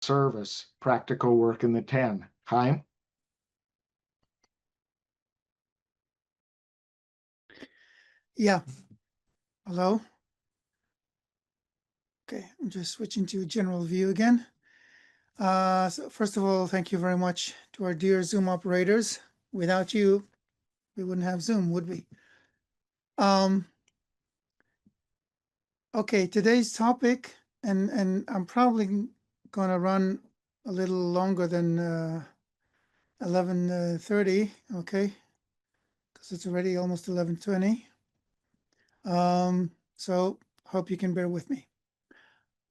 service, practical work in the 10. Chaim? Yeah. Hello. Okay, I'm just switching to general view again. So first of all, thank you very much to our dear Zoom operators. Without you, we wouldn't have Zoom, would we? Okay, today's topic, and I'm probably gonna run a little longer than 11:30. Okay, because it's already almost 11:20. So hope you can bear with me.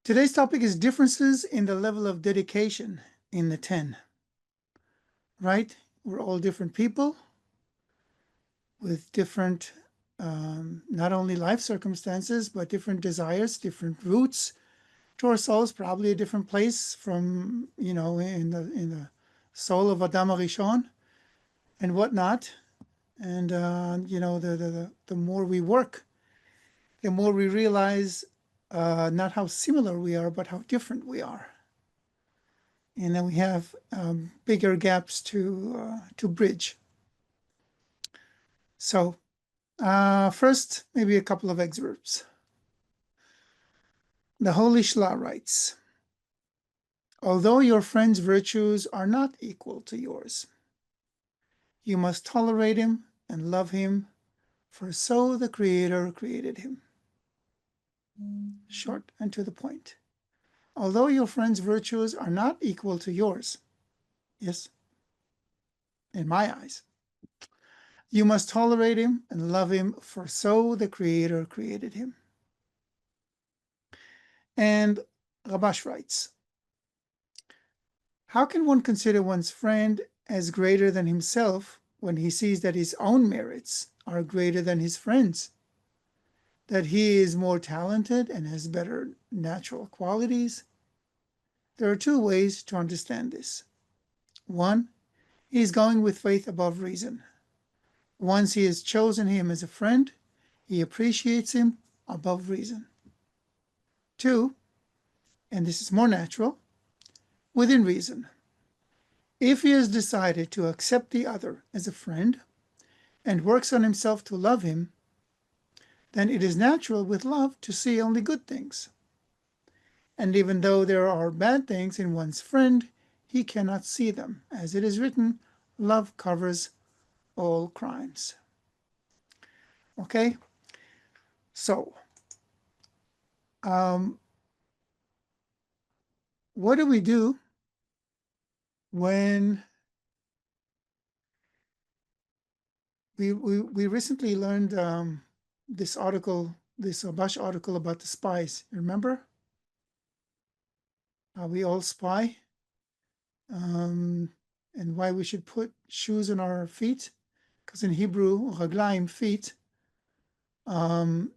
Today's topic is differences in the level of dedication in the 10. Right? We're all different people with different, not only life circumstances, but different desires, different roots to our souls, probably a different place from, in the soul of Adam Arishon and whatnot. And, the more we work, the more we realize not how similar we are, but how different we are. And then we have bigger gaps to bridge. So first, maybe a couple of excerpts. The Holy Shla writes, although your friend's virtues are not equal to yours, you must tolerate him and love him, for so the Creator created him. Short and to the point. Although your friend's virtues are not equal to yours, yes, in my eyes, you must tolerate him and love him, for so the Creator created him. And Rabash writes, how can one consider one's friend as greater than himself when he sees that his own merits are greater than his friend's? That he is more talented and has better natural qualities? There are two ways to understand this. One, he is going with faith above reason. Once he has chosen him as a friend, he appreciates him above reason. Two, and this is more natural, within reason. If he has decided to accept the other as a friend and works on himself to love him, then it is natural with love to see only good things. And even though there are bad things in one's friend, he cannot see them. As it is written, love covers all crimes. Okay? So, what do we do when we recently learned this article, this Abash article about the spies? Remember? We all spy, and why we should put shoes on our feet, because in Hebrew, raglaim, feet, comes,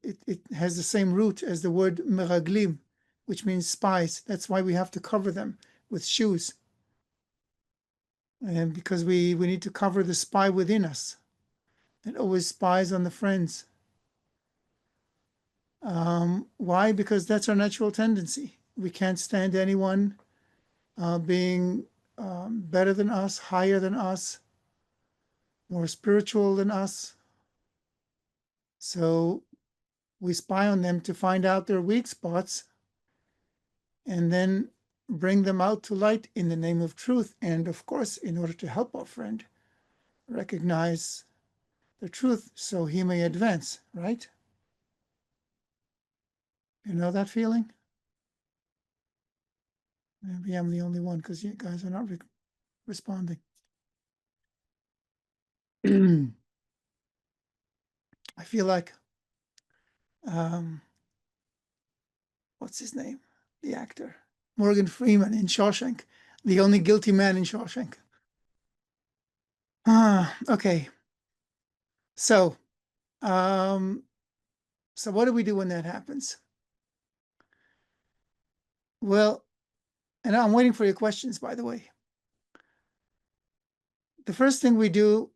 it has the same root as the word meraglim, which means spies. That's why we have to cover them with shoes, and because we need to cover the spy within us that always spies on the friends. Why? Because that's our natural tendency. We can't stand anyone being better than us, higher than us, more spiritual than us. So we spy on them to find out their weak spots and then bring them out to light in the name of truth. And of course, in order to help our friend recognize the truth so he may advance, right? You know that feeling? Maybe I'm the only one because you guys are not responding. I feel like, what's his name? The actor, Morgan Freeman in Shawshank, the only guilty man in Shawshank. Okay. So, so what do we do when that happens? Well, and I'm waiting for your questions, by the way. The first thing we do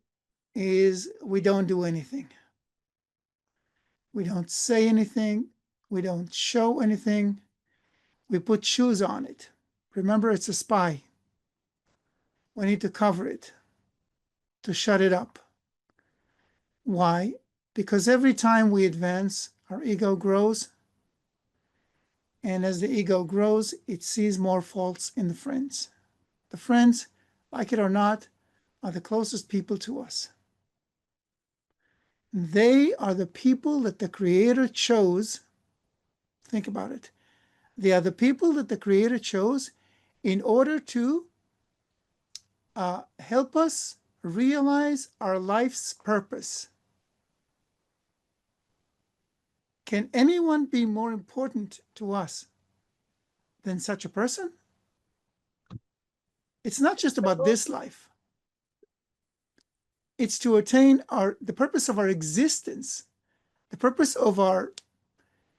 is we don't do anything. We don't say anything. We don't show anything. We put shoes on it. Remember, it's a spy. We need to cover it, to shut it up. Why? Because every time we advance, our ego grows. And as the ego grows, it sees more faults in the friends. The friends, like it or not, are the closest people to us. They are the people that the Creator chose. Think about it. They are the people that the Creator chose in order to help us realize our life's purpose. Can anyone be more important to us than such a person? It's not just about this life. It's to attain the purpose of our existence, the purpose of our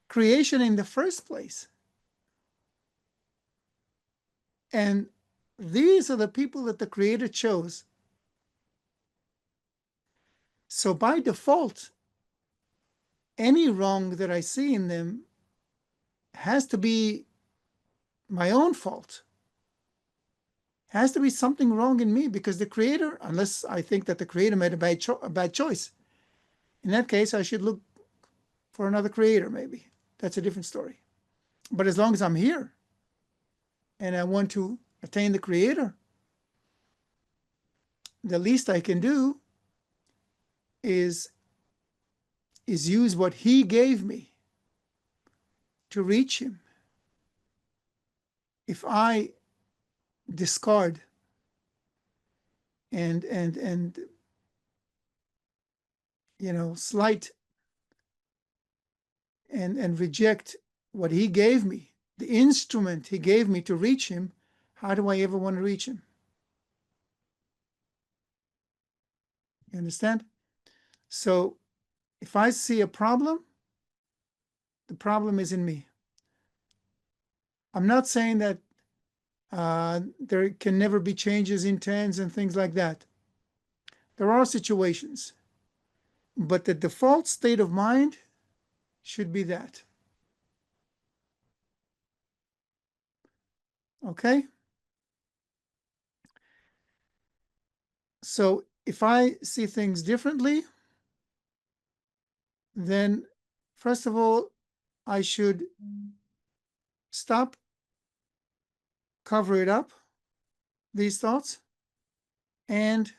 creation in the first place. And these are the people that the Creator chose. So by default, any wrong that I see in them has to be my own fault. Has to be something wrong in me, because the Creator, unless I think that the Creator made a bad choice, in that case, I should look for another creator, maybe. That's a different story. But as long as I'm here and I want to attain the Creator, the least I can do is use what He gave me to reach Him. If I discard and slight and reject what He gave me, the instrument He gave me to reach Him, how do I ever want to reach Him? You understand? So if I see a problem, the problem is in me. I'm not saying that there can never be changes in tens and things like that. There are situations, but the default state of mind should be that. Okay? So if I see things differently, then first of all, I should stop, cover it up, these thoughts, and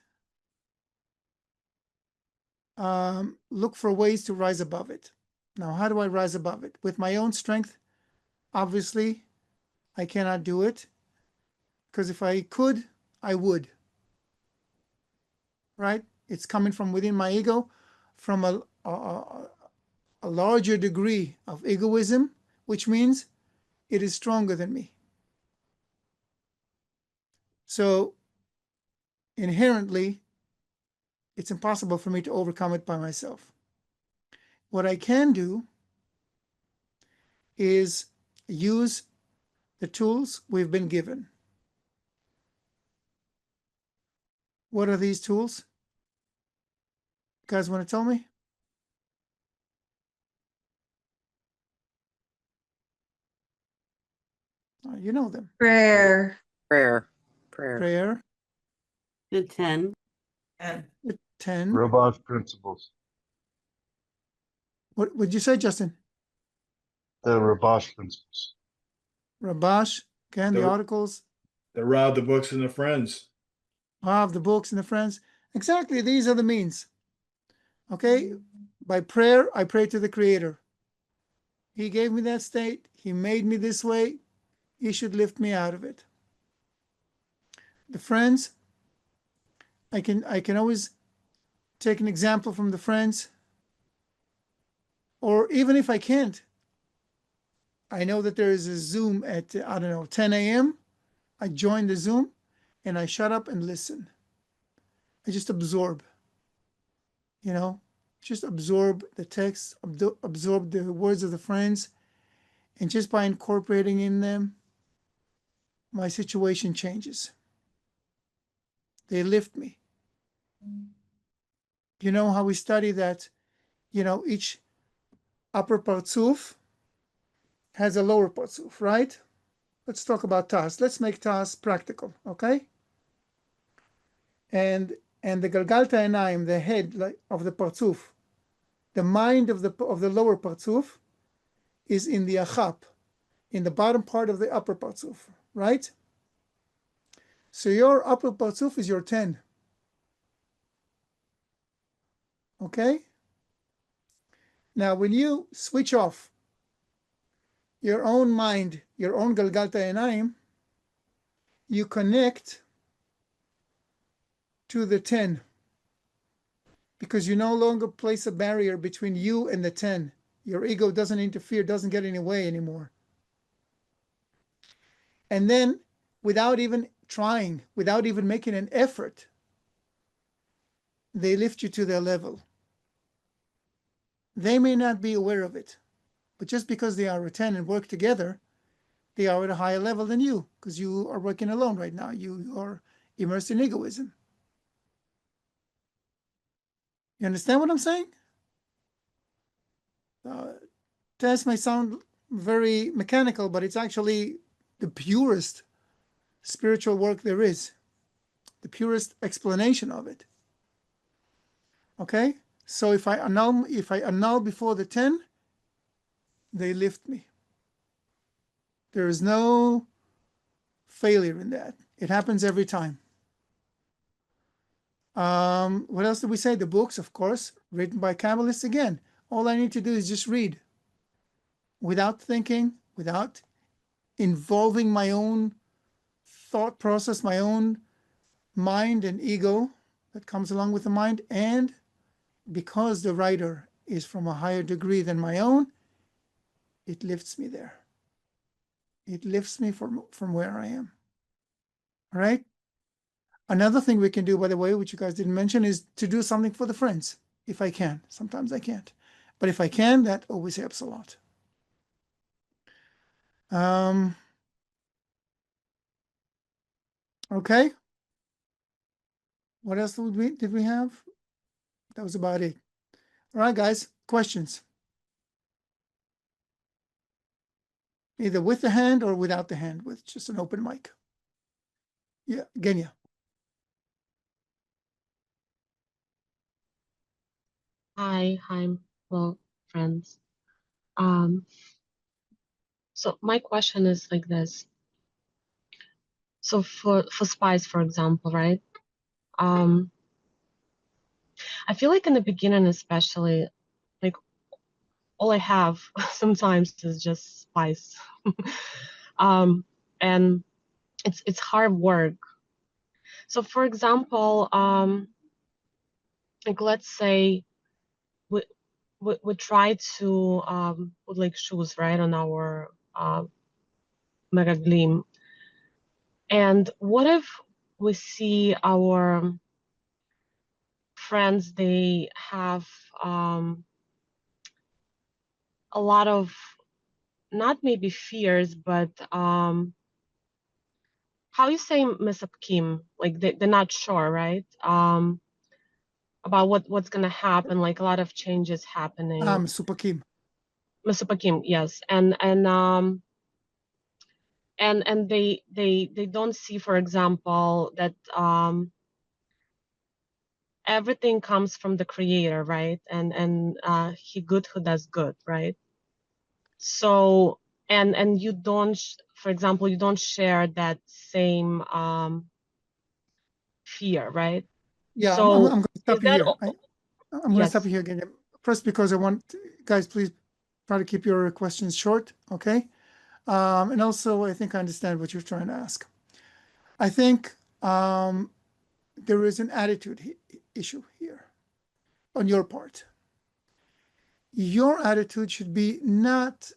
look for ways to rise above it. Now, how do I rise above it? With my own strength, obviously, I cannot do it, because if I could, I would. Right? It's coming from within my ego, from a larger degree of egoism, which means it is stronger than me. So inherently, it's impossible for me to overcome it by myself. What I can do is use the tools we've been given. What are these tools? You guys want to tell me? You know them. Prayer. Prayer. Prayer. The 10. The 10. Robot's principles. What would you say, Justin? The Rabash principles. Rabash. Again, the The- articles. The Rob, the books, and the friends. Of the books and the friends. Exactly, these are the means. Okay? By prayer, I pray to the Creator. He gave me that state. He made me this way. He should lift me out of it. The friends, I can always take an example from the friends. Or even if I can't, I know that there is a Zoom at, 10 a.m. I join the Zoom and I shut up and listen. I just absorb, just absorb the text, absorb the words of the friends, and just by incorporating in them, my situation changes. They lift me. You know how we study that, each upper parzuf has a lower parzuf, right? let's talk about Tas. Let's make Tas practical, okay? And the Galgalta Enaim, the head of the Partzuf, the mind of the lower Partzuf is in the Achap, in the bottom part of the upper Partzuf, right? So your upper Partzuf is your 10. Okay? Now, when you switch off your own mind, your own Galgalta Enaim, you connect to the 10 because you no longer place a barrier between you and the 10. Your ego doesn't interfere, doesn't get in the way anymore. And then, without even trying, without even making an effort, they lift you to their level. They may not be aware of it, but just because they are a 10 and work together, they are at a higher level than you because you are working alone right now. You are immersed in egoism. You understand what I'm saying? This may sound very mechanical, but it's actually the purest spiritual work there is, the purest explanation of it. Okay? So if I annul before the 10, they lift me. There is no failure in that. It happens every time. What else did we say? The books, of course, written by Kabbalists again. All I need to do is just read without thinking, without involving my own thought process, my own mind and ego that comes along with the mind. And because the writer is from a higher degree than my own, it lifts me there. It lifts me from where I am. All right? Another thing we can do, by the way, which you guys didn't mention, is to do something for the friends, if I can. Sometimes I can't. But if I can, that always helps a lot. Okay. What else did we have? That was about it. All right, guys, questions? Either with the hand or without the hand, with just an open mic. Yeah, Genya. Hi, hello, friends. So my question is like this. So for spies, for example, right? I feel like in the beginning, especially, like all I have sometimes is just spice, and it's hard work. So for example, like let's say we try to put like shoes right on our mega gleam. And what if we see our friends, they have a lot of, not maybe fears, but how you say mesapkim, like they're not sure, right? About what's gonna happen, like a lot of changes happening. Supakim. Mesopakim, yes. And they don't see, for example, that everything comes from the creator, right? And he good who does good, right? So and you don't, for example, you don't share that same fear, right? Yeah, So I'm going to stop is you that here. I'm going to yes. stop you here again. First, because I want, guys, please try to keep your questions short, okay? And also, I think I understand what you're trying to ask. I think there is an attitude issue here on your part. Your attitude should be not,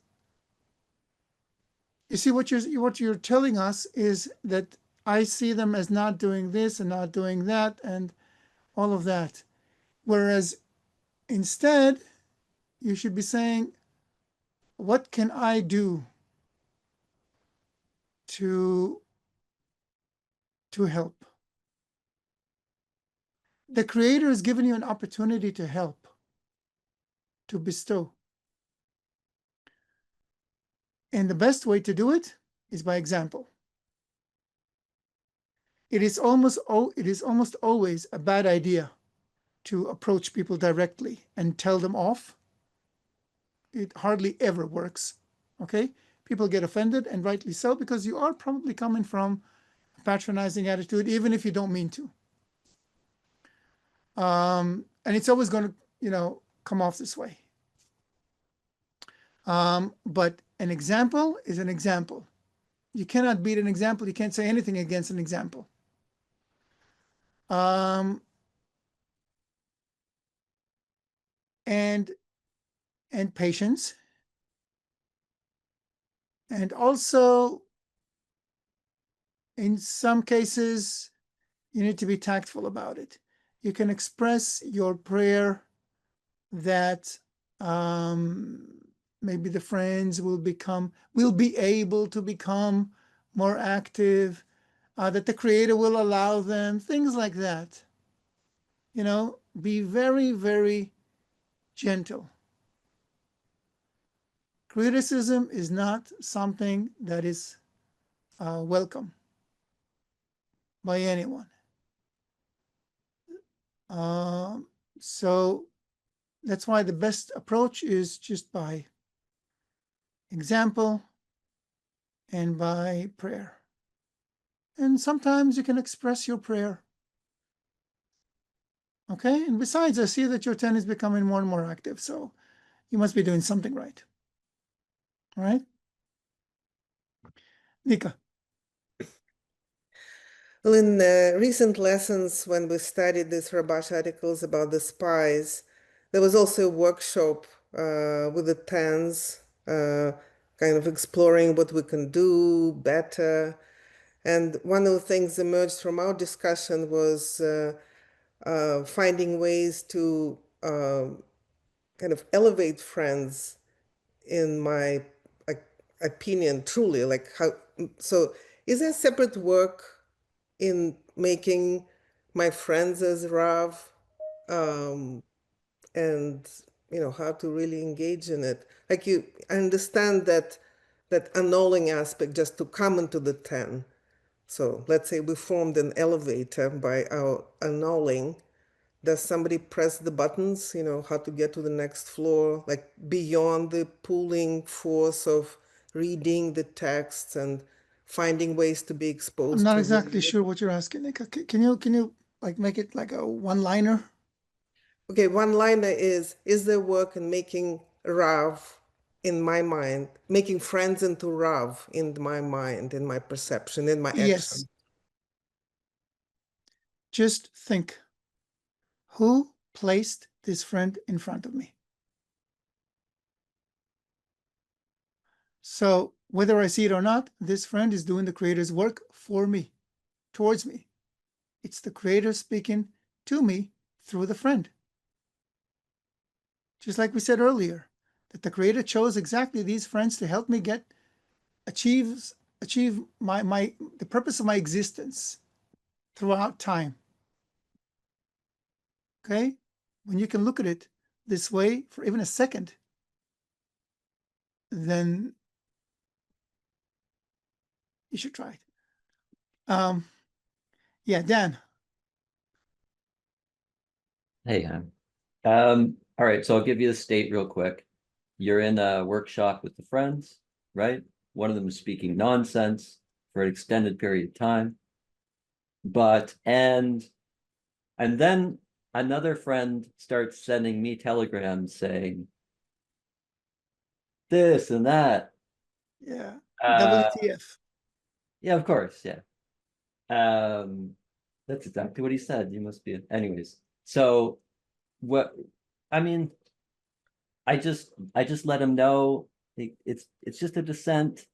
you see, what you're telling us is that I see them as not doing this and not doing that and all of that. Whereas instead, you should be saying, what can I do to help? The Creator has given you an opportunity to help, to bestow. And the best way to do it is by example. It is almost always a bad idea to approach people directly and tell them off. It hardly ever works. Okay? People get offended, and rightly so, because you are probably coming from a patronizing attitude, even if you don't mean to. And it's always going to, come off this way. But an example is an example. You cannot beat an example. You can't say anything against an example. And patience. And also, in some cases, you need to be tactful about it. You can express your prayer that maybe the friends will be able to become more active, that the Creator will allow them, things like that. Be very, very gentle. Criticism is not something that is welcome by anyone. So that's why the best approach is just by example and by prayer. And sometimes you can express your prayer. Okay? And besides, I see that your 10 is becoming more and more active, so you must be doing something right. All right? Nika. Well, in recent lessons, when we studied these Rabash articles about the spies, there was also a workshop with the tens, kind of exploring what we can do better. And one of the things emerged from our discussion was finding ways to kind of elevate friends, in my opinion, truly. Like how? So, is there separate work in making my friends as Rav, and how to really engage in it? Like I understand that annulling aspect, just to come into the 10. So let's say we formed an elevator by our annulling. Does somebody press the buttons, how to get to the next floor, like beyond the pulling force of reading the text and finding ways to be exposed I'm not to exactly sure what you're asking, Nika. Can you like make it like a one-liner? Okay, one-liner is there work in making Rav, in my mind, making friends into Rav in my mind, in my perception, in my Yes. action? Just think, who placed this friend in front of me? So whether I see it or not, this friend is doing the Creator's work for me, towards me. It's the Creator speaking to me through the friend. Just like we said earlier, that the Creator chose exactly these friends to help me achieve the purpose of my existence throughout time. Okay? When you can look at it this way for even a second, then you should try it. Yeah, Dan. Hey, all right, so I'll give you the state real quick. You're in a workshop with the friends, right? One of them is speaking nonsense for an extended period of time. And then another friend starts sending me telegrams saying this and that. Yeah. Uh, WTF. yeah, of course, yeah. That's exactly what he said. You must be. Anyways, so what? I mean, I just let him know it's just a descent.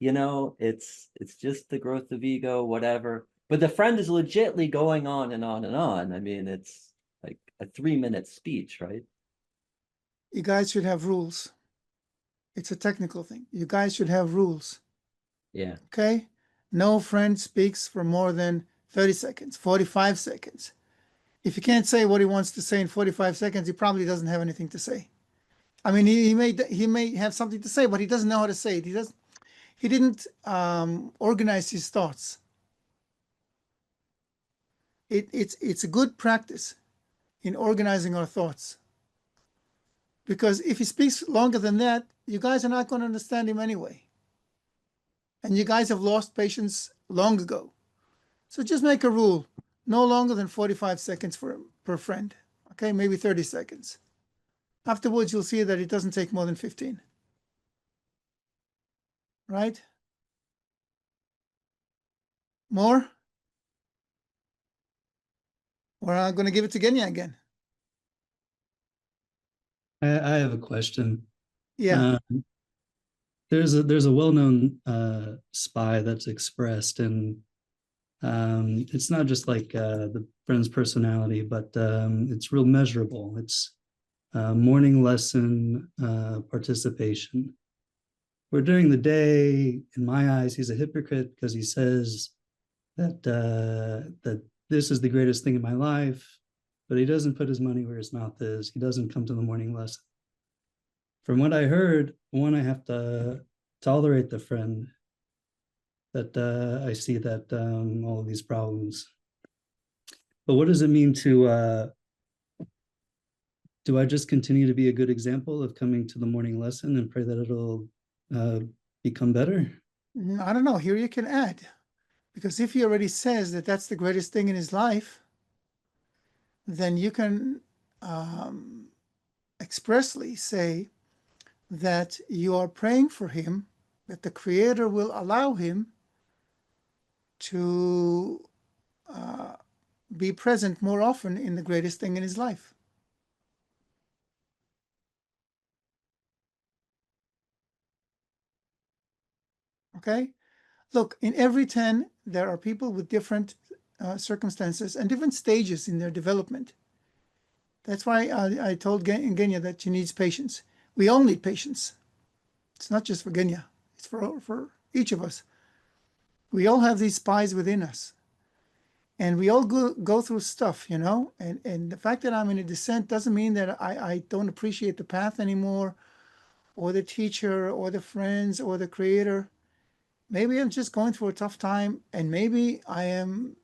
It's just the growth of ego, whatever. But the friend is legitly going on and on and on. I mean, it's like a 3-minute speech, right? You guys should have rules. It's a technical thing. You guys should have rules. Yeah. Okay? No friend speaks for more than 30 seconds, 45 seconds. If you can't say what he wants to say in 45 seconds, he probably doesn't have anything to say. I mean, he may have something to say, but he doesn't know how to say it. he didn't organize his thoughts. It's a good practice in organizing our thoughts. Because if he speaks longer than that, you guys are not going to understand him anyway. And you guys have lost patience long ago. So just make a rule, no longer than 45 seconds per friend. Okay, maybe 30 seconds. Afterwards, you'll see that it doesn't take more than 15. Right? More? We're going to give it to Genya again. I have a question. Yeah. There's a well-known spy that's expressed, and it's not just like the friend's personality, but it's real measurable. It's morning lesson participation. Where during the day, in my eyes, he's a hypocrite because he says that this is the greatest thing in my life, but he doesn't put his money where his mouth is. He doesn't come to the morning lesson. From what I heard, one, I have to tolerate the friend that I see that all of these problems. But what does it mean to do I just continue to be a good example of coming to the morning lesson and pray that it'll become better? I don't know. Here you can add. Because if he already says that that's the greatest thing in his life, then you can expressly say that you are praying for him, that the Creator will allow him to be present more often in the greatest thing in his life. Okay? Look, in every 10, there are people with different circumstances and different stages in their development. That's why I told Genya that she needs patience. We all need patience. It's not just for Genya. It's for each of us. We all have these spies within us. And we all go through stuff, you know? And the fact that I'm in a descent doesn't mean that I don't appreciate the path anymore, or the teacher, or the friends, or the Creator. Maybe I'm just going through a tough time, and maybe I am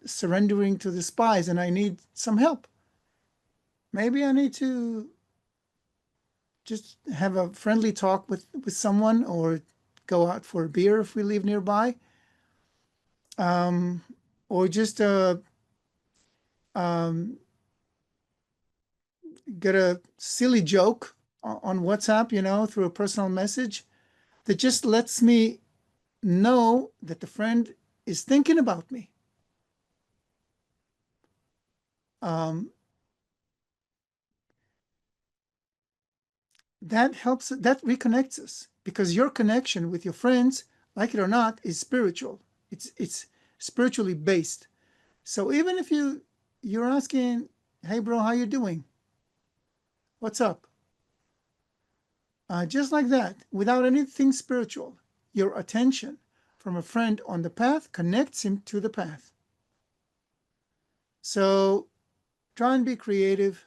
surrendering to the spies and I need some help. Maybe I need to just have a friendly talk with someone, or go out for a beer if we live nearby, or just get a silly joke on WhatsApp, you know, through a personal message that just lets me know that the friend is thinking about me. That helps, that reconnects us, because your connection with your friends, like it or not, is spiritual. It's spiritually based. So even if you're asking, hey bro, how you doing? What's up? Just like that, without anything spiritual, your attention from a friend on the path connects him to the path. So try and be creative,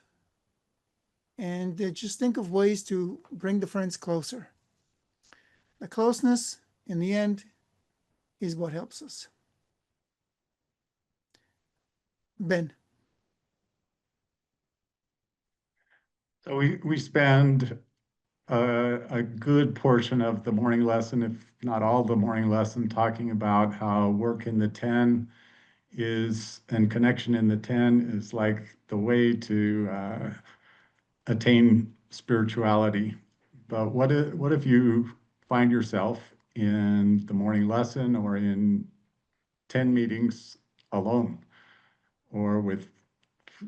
and just think of ways to bring the friends closer. The closeness, in the end, is what helps us. Ben. So we spend a good portion of the morning lesson, if not all the morning lesson, talking about how work in the 10 is, and connection in the 10 is like the way to attain spirituality. But what if you find yourself in the morning lesson or in 10 meetings alone, or with,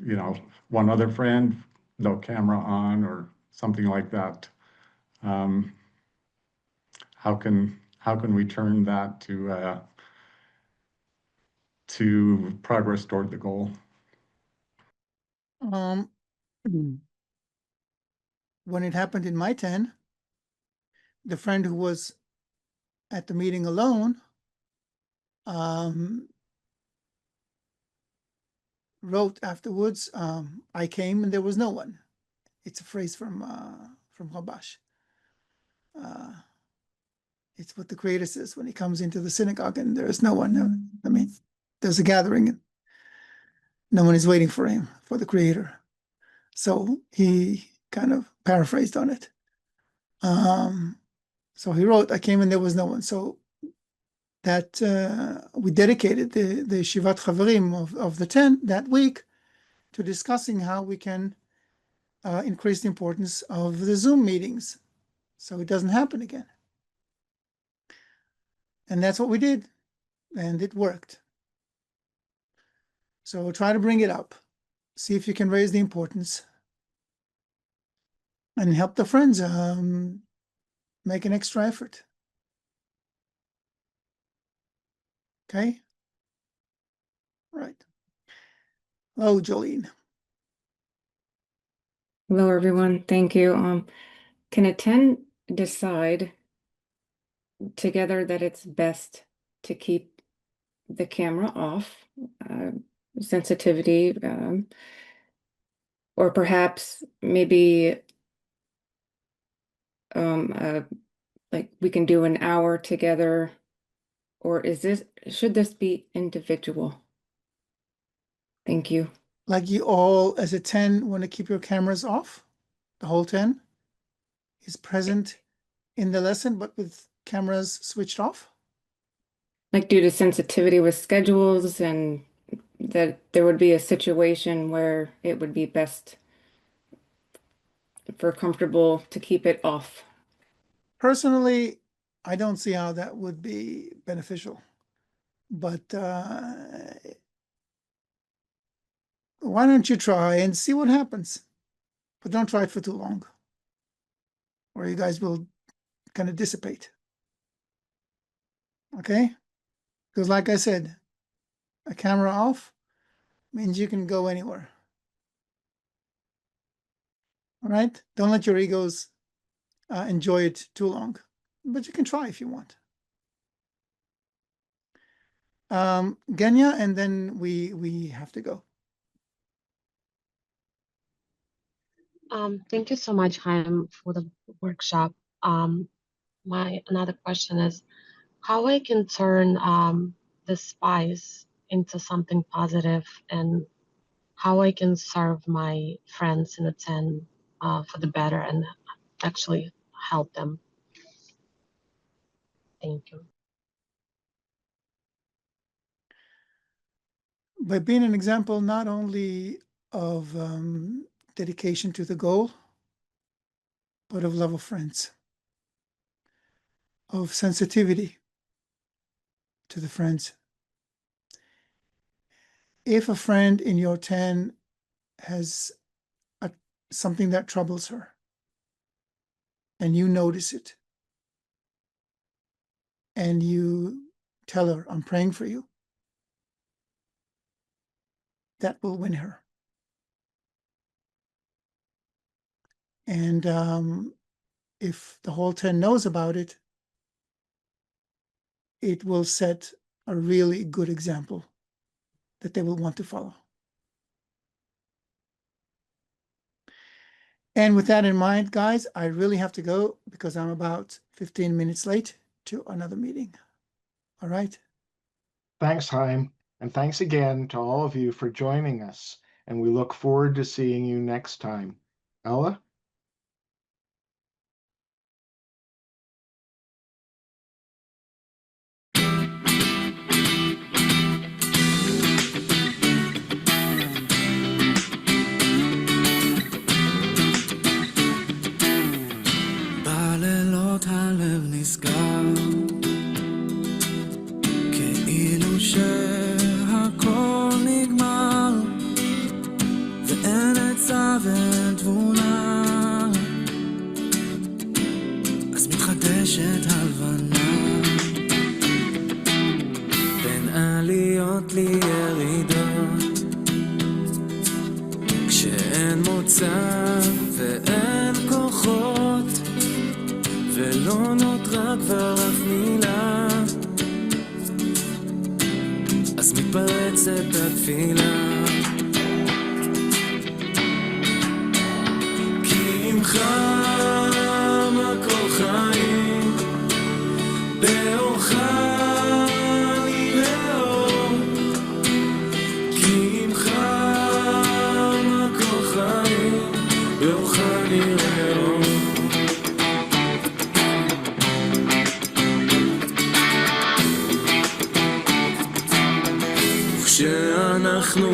you know, one other friend, no camera on, or something like that? How can we turn that to progress toward the goal? Um, when it happened in my 10, the friend who was at the meeting alone wrote afterwards, I came and there was no one. It's a phrase from Habash. It's what the Creator says when he comes into the synagogue and there is no one. I mean, there's a gathering and no one is waiting for him, for the Creator. So he kind of paraphrased on it. So he wrote, I came and there was no one. So that we dedicated the Shivat Chaverim of the 10 that week to discussing how we can increase the importance of the Zoom meetings so it doesn't happen again. And that's what we did, and it worked. So try to bring it up, see if you can raise the importance, and help the friends make an extra effort. Okay? Right. Hello, Jolene. Hello, everyone. Thank you. Can a 10 decide together that it's best to keep the camera off, sensitivity, or perhaps maybe like we can do an hour together, or should this be individual? Thank you. Like you all, as a 10, want to keep your cameras off? The whole 10 is present in the lesson, but with cameras switched off? Like due to sensitivity with schedules, and that there would be a situation where it would be best for comfortable to keep it off. Personally, I don't see how that would be beneficial. But why don't you try and see what happens? But don't try it for too long, or you guys will kind of dissipate. Okay? Because like I said, a camera off means you can go anywhere. All right? Don't let your egos enjoy it too long, but you can try if you want. Genya, and then we have to go. Thank you so much, Chaim, for the workshop. My another question is how I can turn the spice into something positive, and how I can serve my friends in the 10 for the better and actually help them. Thank you. By being an example not only of dedication to the goal, but of love of friends, of sensitivity to the friends. If a friend in your 10 has something that troubles her, and you notice it, and you tell her, I'm praying for you, that will win her. And if the whole 10 knows about it, it will set a really good example that they will want to follow. And with that in mind, guys, I really have to go because I'm about 15 minutes late to another meeting. All right. Thanks, Chaim. And thanks again to all of you for joining us. And we look forward to seeing you next time. Ella? בלילות הלב נסגר, כאילו שהכל נגמר, ואין עצה ואין תבונה, אז מתחדשת הלבנה, בין עליות לירידות, כשאין מוצא ואין כוחות, ולא נותרה כבר אף מילה, אז מתפרצת התפילה, כי אם חם הכל חיים, שאנחנו